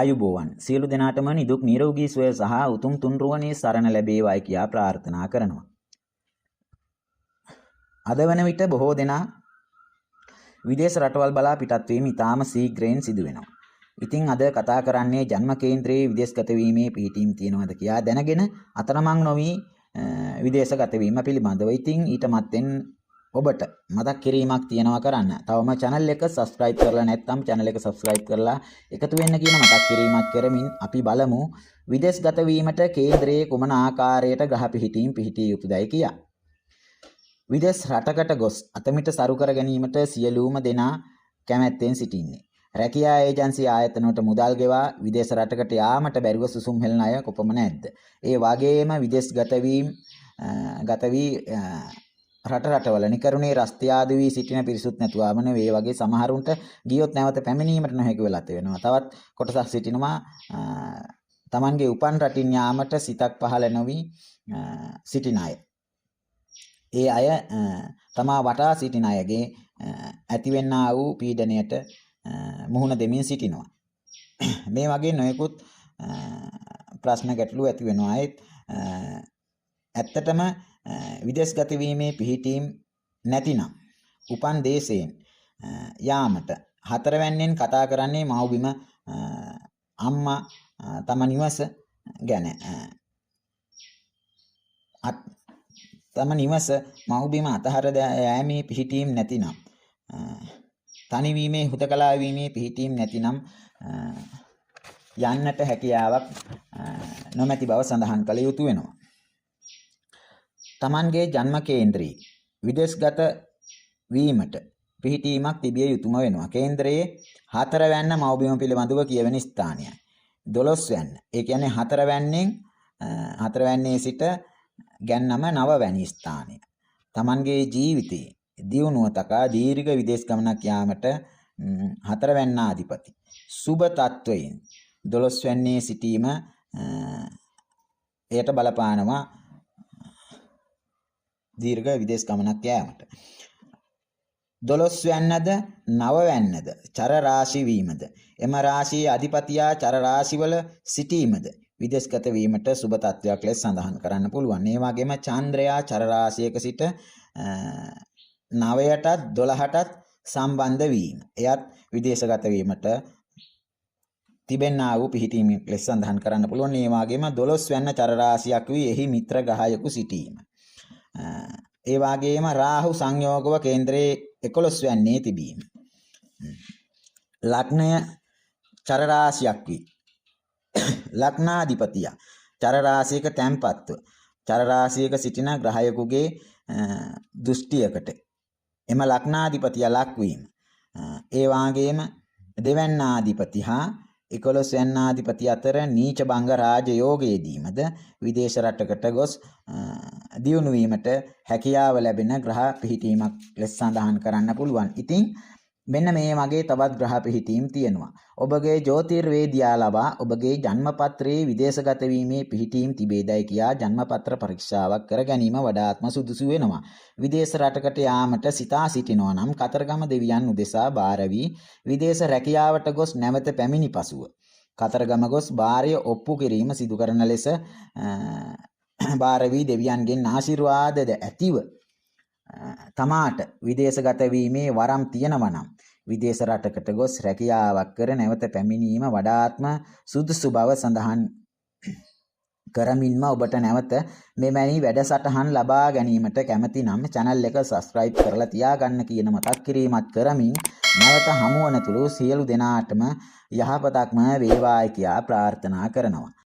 ආයුබෝවන් සියලු දෙනාටම නිදුක් නිරෝගී සුවය සහ උතුම් තුන්රුවනේ සරණ ලැබේවායි කියා ප්‍රාර්ථනා කරනවා. අද වන විට බොහෝ දෙනා විදේශ රටවල් බලා පිටත් වීම ඉතාම ශීඝ්‍රයෙන් සිදු වෙනවා. ඉතින් අද කතා කරන්නේ ජන්ම කේන්ද්‍රයේ විදේශගත වීමේ පිහිටීම් තියනවාද කියා දැනගෙන අතරමං නොවි විදේශගත වීම පිළිබඳව. ඉතින් ඊට මත්තෙන් ඔබට මතක් කිරීමක් තියෙනවා කරන්න. තවම channel එක subscribe කරලා නැත්නම් channel එක subscribe කරලා එකතු වෙන්න කියන මතක් කිරීමක් කරමින් අපි බලමු විදේශගත වීමට කේන්ද්‍රයේ කුමන ආකාරයට ග්‍රහ පිහිටීම් පිහිටිය යුතුදයි කියා. විදේශ රටකට ගොස් අතමිට සරු කර ගැනීමට සියලුම දෙනා කැමැත්තෙන් සිටින්නේ. රැකියා ඒජන්සි ආයතනවලට මුදල් ගෙවා විදේශ රටකට යාමට බැරිව සුසුම් හෙළන අය කොපමණ නැද්ද? ඒ වගේම විදේශගත වී රටවල නිකරුණේ රස්තියාදු වී සිටින පිරිසුත් නැතුවම නෙවෙයි වගේ සමහරුන්ට ගියොත් නැවත පැමිණීමට නොහැකි වෙලා තියෙනවා. තවත් කොටසක් සිටිනවා Tamanගේ උපන් රටින් යාමට සිතක් පහළ නොවි සිටින අය. ඒ අය තමා වටා සිටින අයගේ ඇතිවෙන්නා වූ පීඩනයට මුහුණ දෙමින් සිටිනවා. මේ වගේ නොයෙකුත් ප්‍රශ්න ගැටලු ඇති වෙනවා. ඇත්තටම විදේශගත වීමේ පිහිටීම් නැතිනම් උපන් දේශයෙන් යාමට හතරවැන්නෙන් කතා කරන්නේ මව්බිම අම්මා තම නිවස ගැන. තම නිවස මව්බිම අතහර යෑමේ පිහිටීම් නැතිනම් තනිවීමේ හුදකලා වීමේ පිහිටීම් නැතිනම් යන්නට හැකියාවක් නොමැති බව සඳහන් කළ යුතු වෙනවා. Tamanගේ ජන්ම කේන්ද්‍රයේ විදේශගත වීමට පිහිටීමක් තිබිය යුතුම වෙනවා. කේන්ද්‍රයේ 4 වැන්න මව්බිම පිළිබඳව කියවෙන ස්ථානයයි. 12 වැන්න. ඒ කියන්නේ 4 වැන්නේ සිට ගැන්නම 9 වැනි ස්ථානය. Tamanගේ ජීවිතයේ දියුණුව තකා දීර්ඝ විදේශ ගමනක් යාමට 4 වැන්නාධිපති සුබ තත්වයෙන් 12 වැන්නේ සිටීම එයට බලපානවා දීර්ඝ විදේශ ගමනක් යාමට. 12 වැන්නද 9 වැන්නද චර රාශි වීමද එම රාශියේ අධිපතියා චර රාශිවල සිටීමද විදේශගත වීමට සුබ තත්වයක් ලෙස සඳහන් කරන්න පුළුවන්. ඒ වගේම චන්ද්‍රයා චර රාශියක සිට 9ටත් 12ටත් සම්බන්ධ වීම. එයත් විදේශගත වීමට තිබෙනා වූ පිහිටීම් ලෙස සඳහන් කරන්න පුළුවන්. ඒ වගේම 12 වැන්න චර රාශියක් වී එහි මිත්‍ර ග්‍රහයෙකු සිටීම. ඒ වගේම රාහු සංයෝගව කේන්ද්‍රයේ 11 වැන්නේ තිබීම. ලග්නය චර රාශියක් වී ලග්නාධිපතිය චර රාශියක තැන්පත්ව චර රාශියක සිටින ග්‍රහයෙකුගේ දෘෂ්ටියකට එම ලග්නාධිපතිය ලක්වීම. ඒ වගේම දෙවැන්නාධිපති හා 11 වැන්නාධිපති අතර නීච භංග රාජ යෝගයේදීමද විදේශ රටකට ගොස් දියුණු වීමට හැකියාව ලැබෙන ග්‍රහ පිහිටීමක් ලෙස සඳහන් කරන්න පුළුවන්. ඉතින් මෙන්න මේ වගේ තවත් ග්‍රහ පිහිටීම් තියෙනවා. ඔබගේ ජ්‍යොතිර්වේදියා ලබා ඔබගේ ජන්මපත්‍රයේ විදේශගත වීමේ පිහිටීම් තිබේදයි කියා ජන්මපත්‍ර පරීක්ෂාවක් කර ගැනීම වඩාත්ම සුදුසු වෙනවා. විදේශ රටකට යාමට සිතා සිටිනවා නම් කතරගම දෙවියන් උදෙසා බාර වී විදේශ රැකියාවට ගොස් නැවත පැමිණි පසුව කතරගම ගොස් බාරය ඔප්පු කිරීම සිදු කරන ලෙස බාර වී දෙවියන්ගෙන් ආශිර්වාදද ඇතිව තමාට විදේශගත වීමේ වරම් තියෙනවා නම් විදේශ රටකට ගොස් රැකියාවක් කර නැවත පැමිණීම වඩාත්ම සුදුසු බව සඳහන් කරමින්ම ඔබට නැවත මෙවැනි වැඩසටහන් ලබා ගැනීමට කැමති නම් channel එක subscribe කරලා තියාගන්න කියන මතක් කිරීමත් කරමින් නැවත හමු වන තුරු සියලු දෙනාටම යහපතක්ම වේවායි කියා ප්‍රාර්ථනා කරනවා.